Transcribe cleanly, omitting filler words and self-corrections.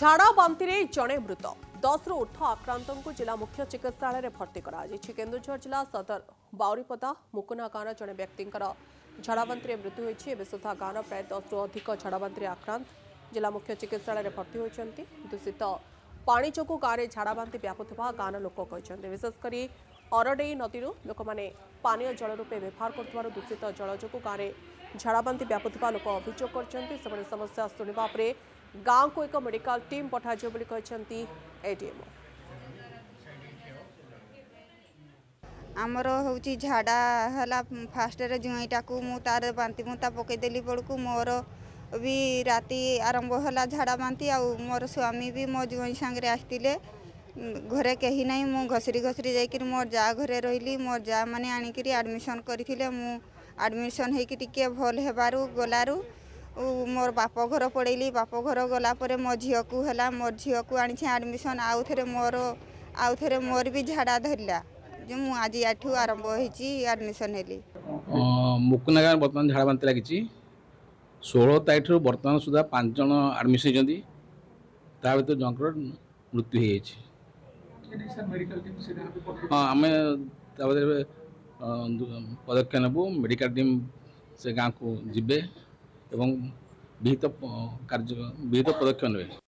झाड़ा बांति जड़े मृत 10 रु ऊर्ध्व आक्रांत को जिला मुख्य चिकित्सालय भर्ती केन्दुझर जिला सदर बाउरीपदा मुकुना गाँव जड़े व्यक्ति झाड़ा बांति मृत्यु होती सुधा गाँव प्राय 10 रु अधिक झाड़ा बांति आक्रांत जिला मुख्य चिकित्सालय भर्ती होती दूषित पानी जो गाँव में झाड़ा बांति व्यापुवा गाँव लोक कहते विशेषकर अरडे नदी लोक मैंने पानीय जल रूपे व्यवहार कर दूषित जल जो गाँव में झाड़ा बांति व्यापुवा लोक अभियोग कर समस्या शुणा गाँव को एक मेडिकल टीम पठाଯିव बोली कहते एडीएमओ। आमर हूँ झाड़ा है फास्ट जुईटा को तार बांति मुता पकईदेली बड़कू मोर भी राति आरंभ है झाड़ा बांति आ मोर स्वामी भी मो जुई सांगे आसते घरे कहीं ना मु घसरी घसरी जाकर मोर जा घरे रही मोर जा मैंने आणिक आडमिशन करते आडमिशन होके भल हेबारू गलारू मोर बाप घर पड़ेली बाप घर गलापर मो झी को है मोर झी को आनी आडमिशन आउ थे मोर भी झाड़ा धरला जो मु आज आठू आरंभ होती आडमिशन हेली मुकुना गाँव बर्तमान झाड़ा बांति लगी 16 तारीख बर्तमान सुधा 5 जन आडमिशन होती भर जनकर मृत्यु हो आम पदक्षेप नेबू मेडिकल टीम से गाँव को जीवे विहित पदक्षेप ने।